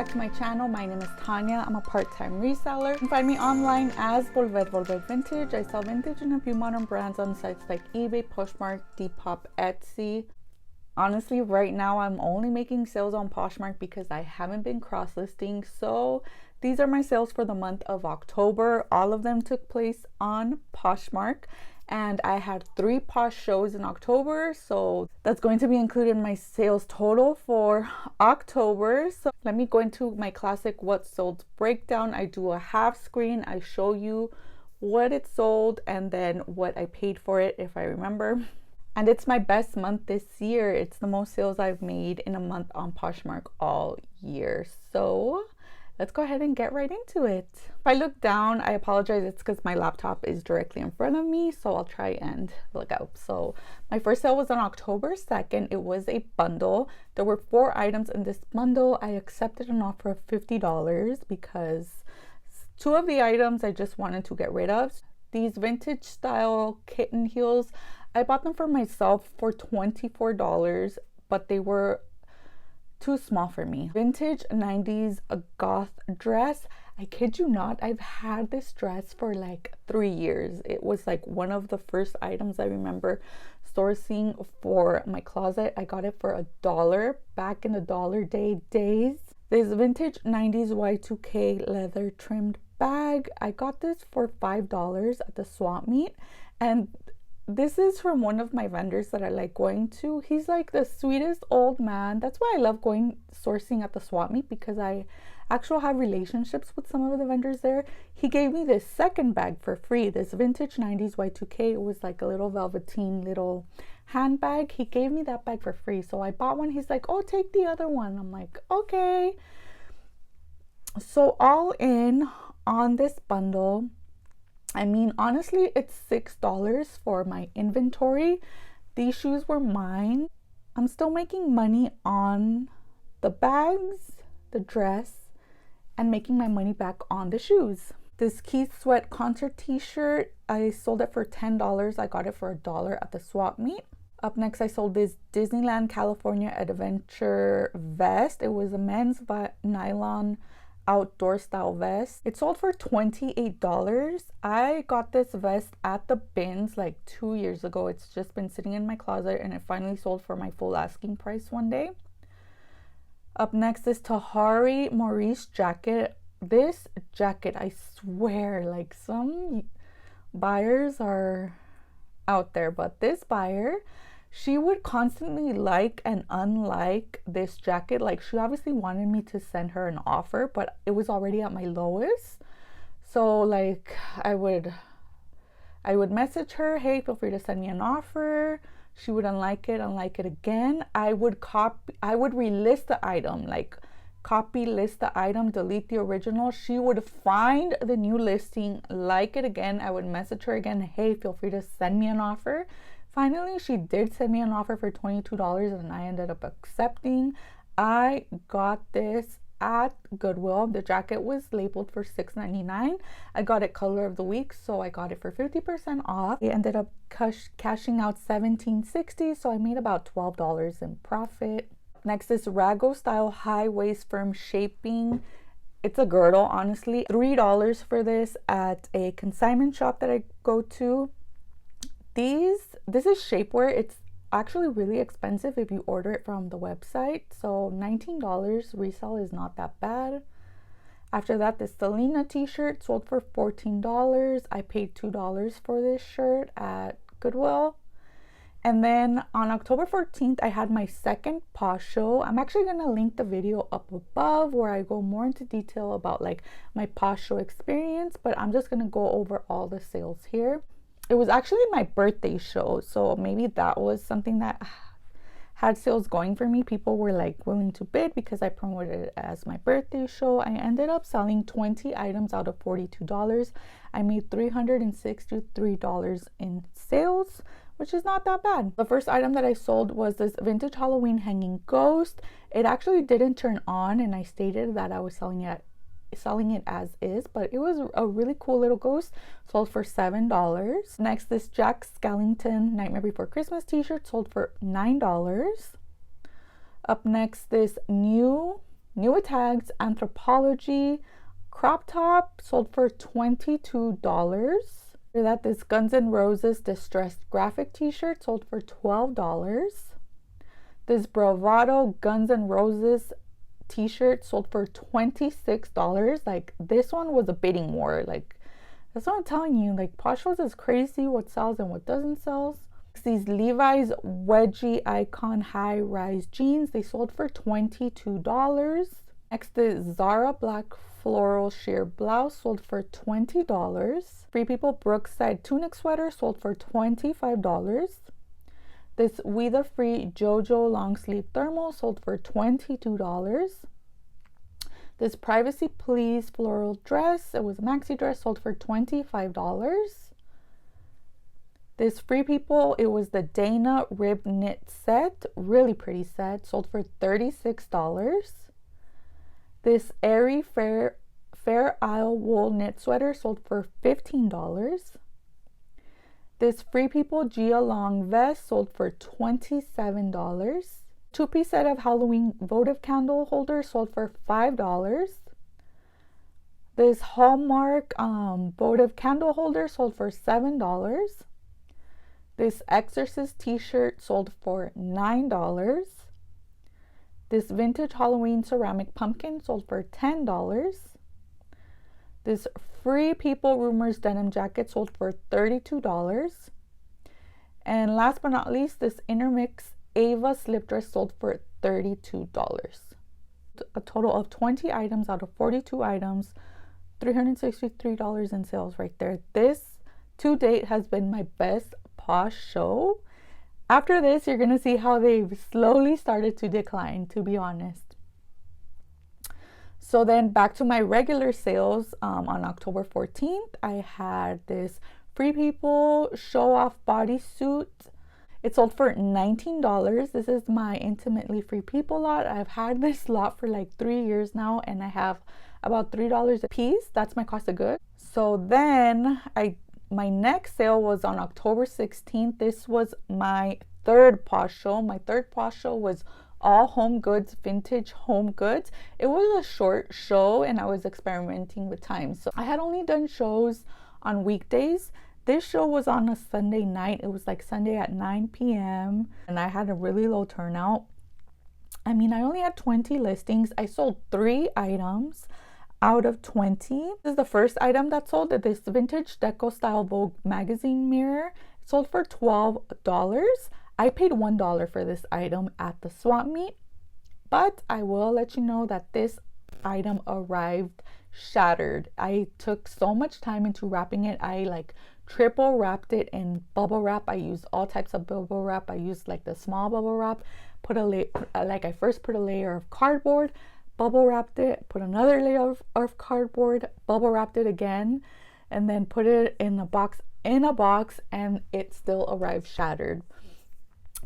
back to my channel. My name is Tania. I'm a part-time reseller. You can find me online as VolverVintage. I sell vintage and a few modern brands on sites like eBay, Poshmark, Depop, Etsy. Honestly, right now I'm only making sales on Poshmark because I haven't been cross-listing. So these are my sales for the month of October. All of them took place on Poshmark. And I had 3 Posh shows in October, so that's going to be included in my sales total for October. So let me go into my classic what sold breakdown. I do a half screen. I show you what it sold and then what I paid for it if I remember. And it's my best month this year. It's the most sales I've made in a month on Poshmark all year. So let's go ahead and get right into it. If I look down, I apologize. It's because my laptop is directly in front of me, so I'll try and look out. So my first sale was on October 2nd. It was a bundle. There were 4 items in this bundle. I accepted an offer of $50 because 2 of the items I just wanted to get rid of. These vintage style kitten heels, I bought them for myself for $24, but they were too small for me. Vintage 90s goth dress. I kid you not, I've had this dress for like 3 years. It was like one of the first items I remember sourcing for my closet. I got it for $1 back in the dollar days. This vintage 90s Y2K leather trimmed bag. I got this for $5 at the swap meet, and this is from one of my vendors that I like going to. He's like the sweetest old man. That's why I love going sourcing at the swap meet, because I actually have relationships with some of the vendors there. He gave me this second bag for free, this vintage 90s Y2K. It was like a little velveteen little handbag. He gave me that bag for free, so I bought one. He's like, oh, take the other one. I'm like, okay. So all in on this bundle, I mean, honestly, it's $6 for my inventory. These shoes were mine. I'm still making money on the bags, the dress, and making my money back on the shoes. This Keith Sweat concert t-shirt, I sold it for $10. I got it for $1 at the swap meet. Up next, I sold this Disneyland California Adventure vest. It was a men's nylon outdoor style vest. It sold for $28. I got this vest at the bins like 2 years ago. It's just been sitting in my closet, and it finally sold for my full asking price one day. Up next is Tahari Maurice jacket. This jacket, I swear, like, some buyers are out there, but this buyer, she would constantly like and unlike this jacket. Like, she obviously wanted me to send her an offer, but it was already at my lowest. So like I would message her, hey, feel free to send me an offer. She would unlike it again. I would relist the item, like copy list the item, delete the original. She would find the new listing, like it again. I would message her again, hey, feel free to send me an offer. Finally, she did send me an offer for $22, and I ended up accepting. I got this at Goodwill. The jacket was labeled for $6.99. I got it color of the week, so I got it for 50% off. I ended up cashing out $17.60, so I made about $12 in profit. Next is Rago style high waist firm shaping. It's a girdle, honestly. $3 for this at a consignment shop that I go to. This is shapewear. It's actually really expensive if you order it from the website. So $19 resale is not that bad. After that, this Selena t-shirt sold for $14. I paid $2 for this shirt at Goodwill. And then on October 14th, I had my second Posh show. I'm actually going to link the video up above where I go more into detail about like my Posh show experience, but I'm just going to go over all the sales here. It was actually my birthday show, so maybe that was something that had sales going for me. People were like willing to bid because I promoted it as my birthday show. I ended up selling 20 items out of $42. I made $363 in sales, which is not that bad. The first item that I sold was this vintage Halloween hanging ghost. It actually didn't turn on, and I stated that I was selling it as is, but it was a really cool little ghost. Sold for $7. Next, this Jack Skellington Nightmare Before Christmas t-shirt sold for $9. Up next, this new New Tags Anthropology crop top sold for $22. After that, this Guns N' Roses distressed graphic t-shirt sold for $12. This Bravado Guns N' Roses t-shirt sold for $26. Like, this one was a bidding war. Like, that's what I'm telling you. Like, Posh is crazy what sells and what doesn't sell. These Levi's wedgie icon high rise jeans, they sold for $22. Next is Zara black floral sheer blouse sold for $20. Free People Brookside tunic sweater sold for $25. This We The Free JoJo long sleeve thermal sold for $22. This Privacy Please floral dress, it was a maxi dress, sold for $25. This Free People, it was the Dana rib knit set, really pretty set, sold for $36. This Airy Fair Isle wool knit sweater sold for $15. This Free People Gia long vest sold for $27. Two-piece set of Halloween votive candle holders sold for $5. This Hallmark votive candle holder sold for $7. This Exorcist t-shirt sold for $9. This vintage Halloween ceramic pumpkin sold for $10. This Free People Rumors denim jacket sold for $32. And last but not least, this Intermix Ava slip dress sold for $32. A total of 20 items out of 42 items, $363 in sales right there. This to date has been my best Posh show. After this, you're gonna see how they've slowly started to decline, to be honest. So then back to my regular sales. On October 14th, I had this Free People show off bodysuit. It sold for $19. This is my Intimately Free People lot. I've had this lot for like 3 years now, and I have about $3 a piece. That's my cost of goods. So then my next sale was on October 16th. This was my third Posh show. My third Posh show was all home goods, vintage home goods. It was a short show and I was experimenting with time. So I had only done shows on weekdays. This show was on a Sunday night. It was like Sunday at 9 p.m. and I had a really low turnout. I mean, I only had 20 listings. I sold 3 items out of 20. This is the first item that sold. This vintage deco style Vogue magazine mirror. It sold for $12. I paid $1 for this item at the swap meet, but I will let you know that this item arrived shattered. I took so much time into wrapping it. I like triple wrapped it in bubble wrap. I used all types of bubble wrap. I used like the small bubble wrap, I first put a layer of cardboard, bubble wrapped it, put another layer of cardboard, bubble wrapped it again, and then put it in a box, and it still arrived shattered.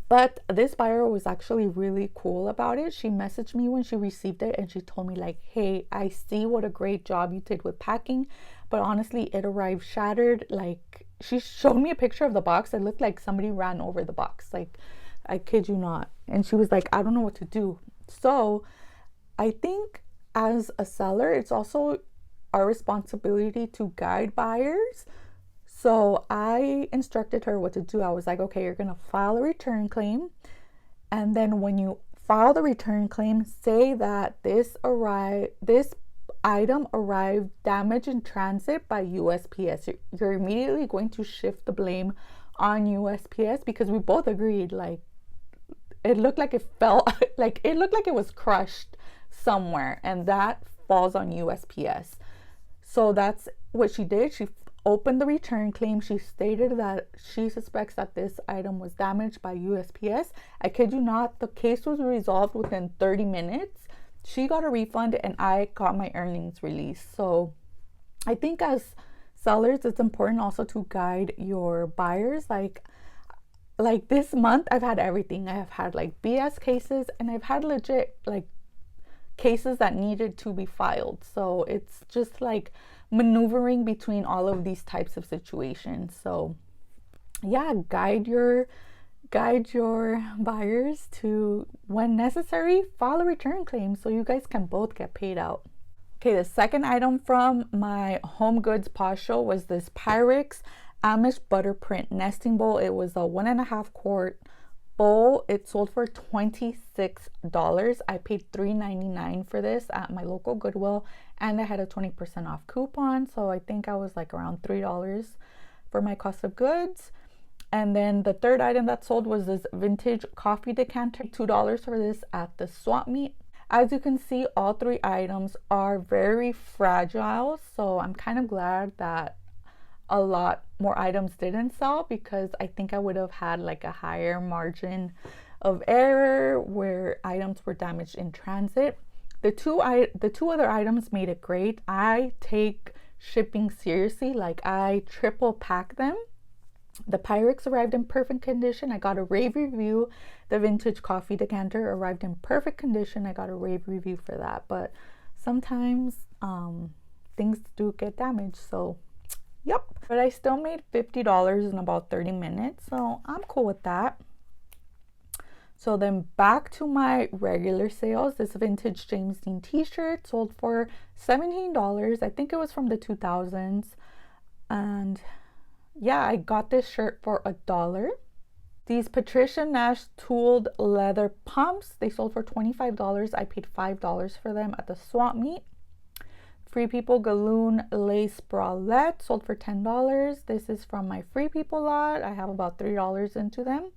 But this buyer was actually really cool about it. She messaged me when she received it and she told me like, hey, I see what a great job you did with packing, but honestly it arrived shattered. Like, she showed me a picture of the box. It looked like somebody ran over the box, like, I kid you not. And she was like, I don't know what to do. So I think as a seller, it's also our responsibility to guide buyers. So I instructed her what to do. I was like, okay, you're going to file a return claim. And then when you file the return claim, say that this item arrived damaged in transit by USPS. You're immediately going to shift the blame on USPS because we both agreed, like, it looked like it fell, like it looked like it was crushed somewhere, and that falls on USPS. So that's what she did. She opened the return claim. She stated that she suspects that this item was damaged by USPS. I kid you not, the case was resolved within 30 minutes. She got a refund and I got my earnings released. So I think as sellers, it's important also to guide your buyers. Like this month, I've had everything. I have had like BS cases and I've had legit like cases that needed to be filed. So it's just like maneuvering between all of these types of situations. So yeah, guide your guide your buyers to, when necessary, file a return claim so you guys can both get paid out. Okay, the second item from my Home Goods Posh show was this Pyrex Amish butter print nesting bowl. It was a 1.5 quart bowl. It sold for $26. I paid $3.99 for this at my local Goodwill, and I had a 20% off coupon, so I think I was like around $3 for my cost of goods. And then the third item that sold was this vintage coffee decanter. $2 for this at the swap meet. As you can see, all three items are very fragile, so I'm kind of glad that a lot more items didn't sell, because I think I would have had like a higher margin of error where items were damaged in transit. The two other items made it great. I take shipping seriously, like I triple pack them. The Pyrex arrived in perfect condition. I got a rave review. The vintage coffee decanter arrived in perfect condition. I got a rave review for that. But sometimes things do get damaged, so yep. But I still made $50 in about 30 minutes, so I'm cool with that. So then back to my regular sales. This vintage James Dean t-shirt sold for $17. I think it was from the 2000s. And yeah, I got this shirt for $1. These Patricia Nash tooled leather pumps, they sold for $25. I paid $5 for them at the swap meet. Free People Galloon lace bralette sold for $10. This is from my Free People lot. I have about $3 into them.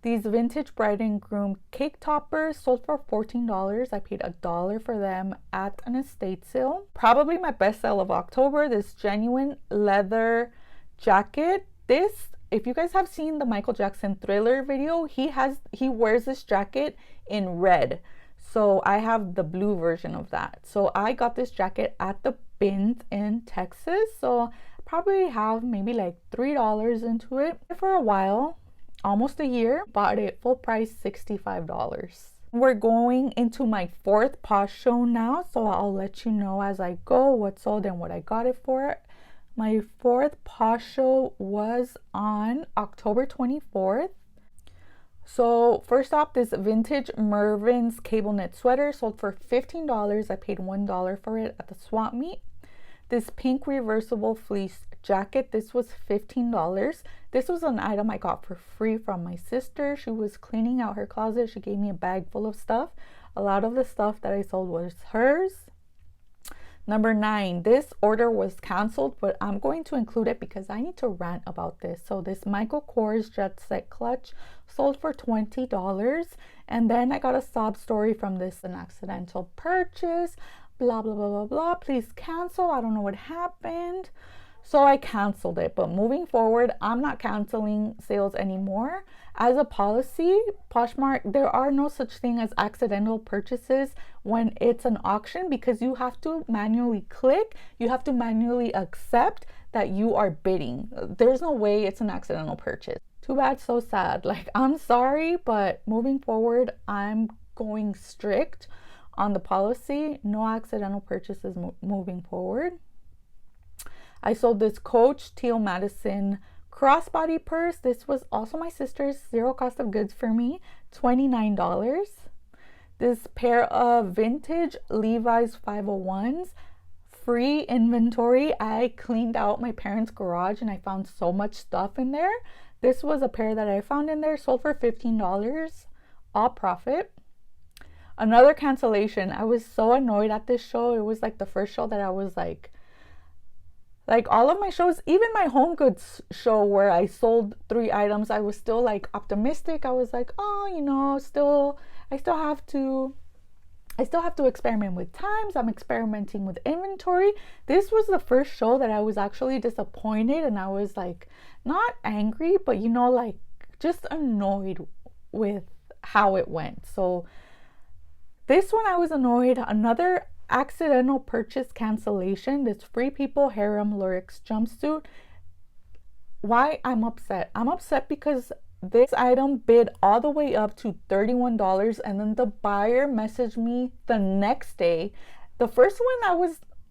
These vintage bride and groom cake toppers sold for $14. I paid $1 for them at an estate sale. Probably my best sale of October, this genuine leather jacket. This, if you guys have seen the Michael Jackson Thriller video, he wears this jacket in red. So I have the blue version of that. So I got this jacket at the bins in Texas. So probably have maybe like $3 into it for a while, almost a year. Bought it full price, $65. We're going into my fourth Posh show now, so I'll let you know as I go what sold and what I got it for. My fourth Posh show was on October 24th. So first off, this vintage Mervyn's cable knit sweater sold for $15. I paid $1 for it at the swap meet. This pink reversible fleece jacket, this was $15. This was an item I got for free from my sister. She was cleaning out her closet. She gave me a bag full of stuff. A lot of the stuff that I sold was hers. Number 9, this order was canceled, but I'm going to include it because I need to rant about this. So this Michael Kors Jet Set clutch sold for $20. And then I got a sob story from this, an accidental purchase, blah, blah, blah, blah, blah. Please cancel. I don't know what happened. So I canceled it. But moving forward, I'm not canceling sales anymore. As a policy, Poshmark, there are no such thing as accidental purchases when it's an auction, because you have to manually click, you have to manually accept that you are bidding. There's no way it's an accidental purchase. Too bad, so sad. Like, I'm sorry, but moving forward, I'm going strict on the policy. No accidental purchases moving forward. I sold this Coach Teal Madison crossbody purse. This was also my sister's, zero cost of goods for me, $29. This pair of vintage Levi's 501s, free inventory. I cleaned out my parents' garage and I found so much stuff in there. This was a pair that I found in there, sold for $15, all profit. Another cancellation. I was so annoyed at this show. It was like the first show that I was like all of my shows, even my Home Goods show where I sold 3 items, I was still like optimistic. I was like, oh, you know, I still have to experiment with times. I'm experimenting with inventory. This was the first show that I was actually disappointed, and I was like, not angry, but you know, like just annoyed with how it went. So this one I was annoyed. Another accidental purchase cancellation, this Free People Harem Lurex jumpsuit. Why I'm upset? I'm upset because this item bid all the way up to $31, and then the buyer messaged me the next day. The first one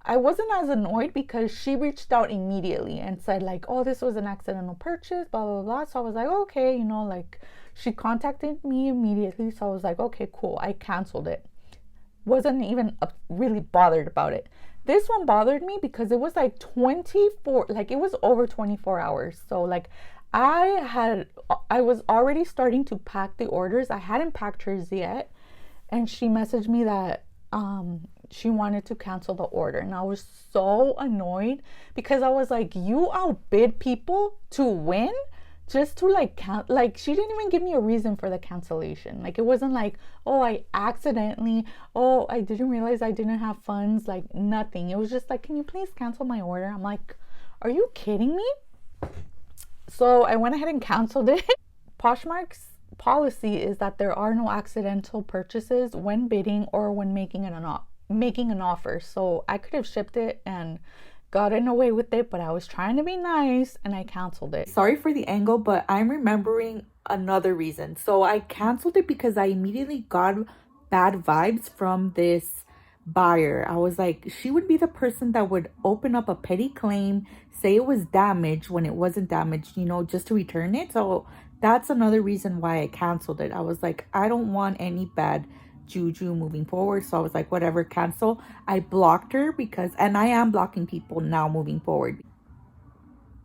I wasn't as annoyed because she reached out immediately and said like, oh, this was an accidental purchase, blah, blah, blah. So I was like, okay, you know, like she contacted me immediately. So I was like, okay, cool. I canceled it. Wasn't even really bothered about it. This one bothered me because it was like 24, like it was over 24 hours. So like I was already starting to pack the orders. I hadn't packed hers yet. And she messaged me that she wanted to cancel the order. And I was so annoyed because I was like, you outbid people to win just to like like she didn't even give me a reason for the cancellation. Like it wasn't like, oh, I accidentally, oh, I didn't realize I didn't have funds, like nothing. It was just like, can you please cancel my order? I'm like, are you kidding me? So I went ahead and canceled it. Poshmark's policy is that there are no accidental purchases when bidding or when making an offer. So I could have shipped it and gotten away with it, but I was trying to be nice and I canceled it. Sorry for the angle, but I'm remembering another reason. So I canceled it because I immediately got bad vibes from this buyer. I was like, she would be the person that would open up a petty claim, say it was damaged when it wasn't damaged, you know, just to return it. So that's another reason why I canceled it. I was like, I don't want any bad juju moving forward. So I was like, whatever, cancel. I blocked her because, and I am blocking people now moving forward.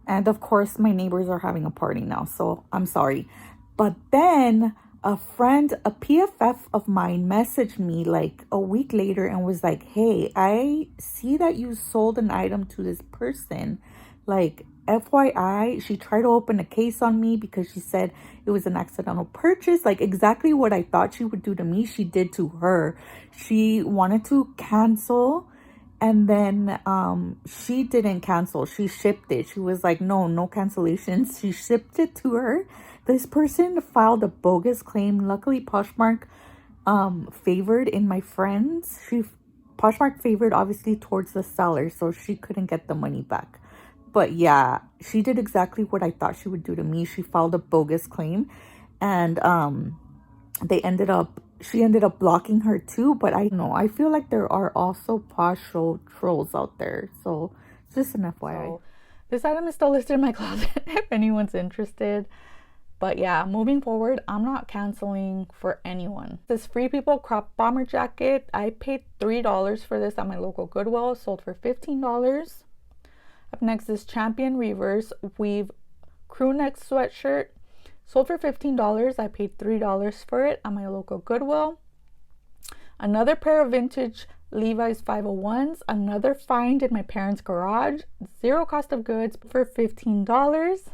And of course, my neighbors are having a party now, so I'm sorry. But then a friend, a PFF of mine, messaged me like a week later and was like, hey, I see that you sold an item to this person. Like, FYI, she tried to open a case on me because she said it was an accidental purchase. Like exactly what I thought she would do to me, she did to her. She wanted to cancel. And then she didn't cancel. She shipped it. She was like, no cancellations. She shipped it to her. This person filed a bogus claim. Luckily, Poshmark favored in my friends. Poshmark favored obviously towards the seller, so she couldn't get the money back. But yeah, she did exactly what I thought she would do to me. She filed a bogus claim, and she ended up blocking her too. But I know, I feel like there are also Posh show trolls out there. So just an FYI. So, this item is still listed in my closet if anyone's interested. But yeah, moving forward, I'm not canceling for anyone. This Free People crop bomber jacket, I paid $3 for this at my local Goodwill, sold for $15. Up next is Champion Reverse Weave crew neck sweatshirt. Sold for $15. I paid $3 for it at my local Goodwill. Another pair of vintage Levi's 501s. Another find in my parents' garage. Zero cost of goods for $15.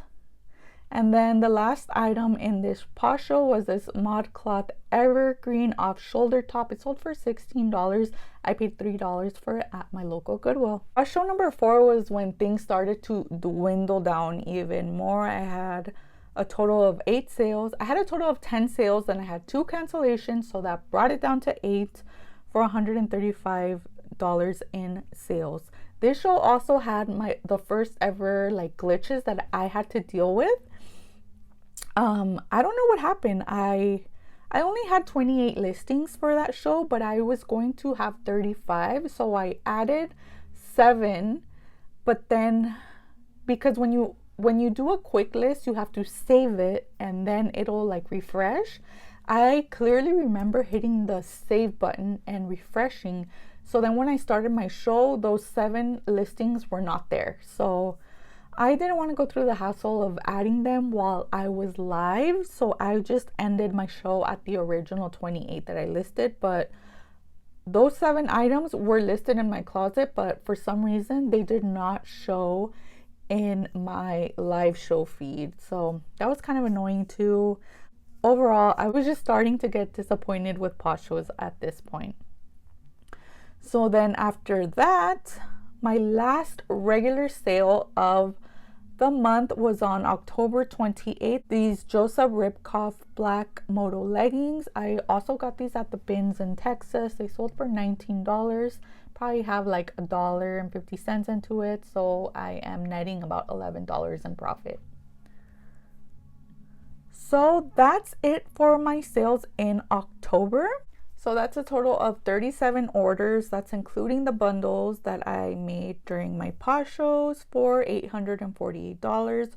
And then the last item in this Posh show was this ModCloth evergreen off shoulder top. It sold for $16. I paid $3 for it at my local Goodwill. Posh show number 4 was when things started to dwindle down even more. I had a total of 8 sales. I had a total of 10 sales, and I had 2 cancellations, so that brought it down to 8 for $135 in sales. This show also had the first ever like glitches that I had to deal with. I don't know what happened. I only had 28 listings for that show, but I was going to have 35, so I added 7. But then, because when you do a quick list, you have to save it and then it'll like refresh. I clearly remember hitting the save button and refreshing. So then when I started my show, those 7 listings were not there. So I didn't want to go through the hassle of adding them while I was live. So I just ended my show at the original 28 that I listed. But those 7 items were listed in my closet, but for some reason they did not show in my live show feed. So that was kind of annoying too. Overall, I was just starting to get disappointed with Posh shows at this point. So then after that, my last regular sale of the month was on October 28th. These Joseph Ribkoff black moto leggings. I also got these at the bins in Texas. They sold for $19. Probably have like $1.50 into it, so I am netting about $11 in profit. So that's it for my sales in October. So that's a total of 37 orders. That's including the bundles that I made during my Posh shows for $848.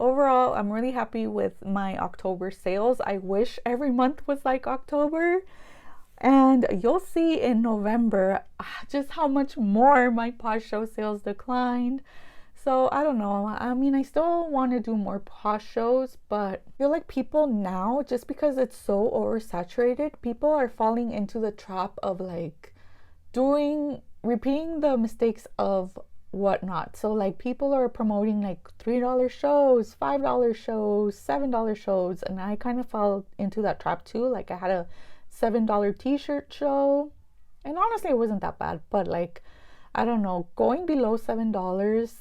Overall, I'm really happy with my October sales. I wish every month was like October. And you'll see in November just how much more my Posh show sales declined. So I don't know. I mean, I still want to do more Posh shows, but I feel like people now, just because it's so oversaturated, people are falling into the trap of like repeating the mistakes of whatnot. So like people are promoting like $3 shows, $5 shows, $7 shows, and I kind of fell into that trap too. Like I had a $7 t-shirt show, and honestly it wasn't that bad, but like I don't know, going below $7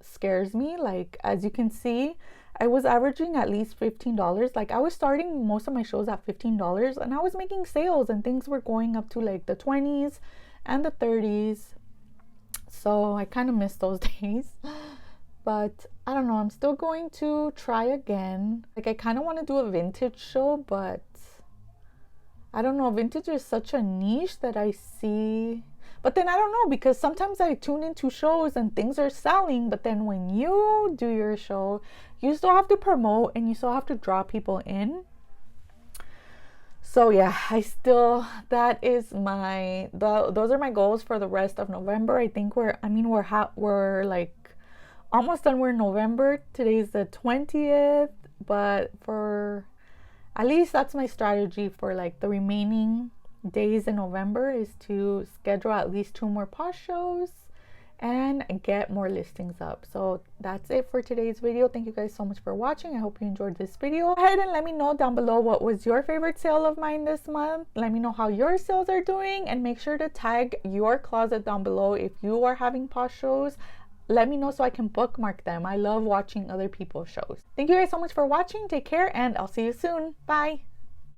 scares me. Like as you can see, I was averaging at least $15. Like I was starting most of my shows at $15, and I was making sales and things were going up to like the 20s and the 30s. So I kind of miss those days. But I don't know, I'm still going to try again. Like I kind of want to do a vintage show, but I don't know, vintage is such a niche that I see. But then I don't know, because sometimes I tune into shows and things are selling, but then when you do your show, you still have to promote and you still have to draw people in. So yeah, that is those are my goals for the rest of November. I think we're like almost done. We're in November. Today's the 20th, but for at least that's my strategy for like the remaining days in November, is to schedule at least 2 more Posh shows and get more listings up. So that's it for today's video. Thank you guys so much for watching. I hope you enjoyed this video. Go ahead and let me know down below what was your favorite sale of mine this month. Let me know how your sales are doing, and make sure to tag your closet down below if you are having Posh shows. Let me know so I can bookmark them. I love watching other people's shows. Thank you guys so much for watching. Take care, and I'll see you soon. Bye.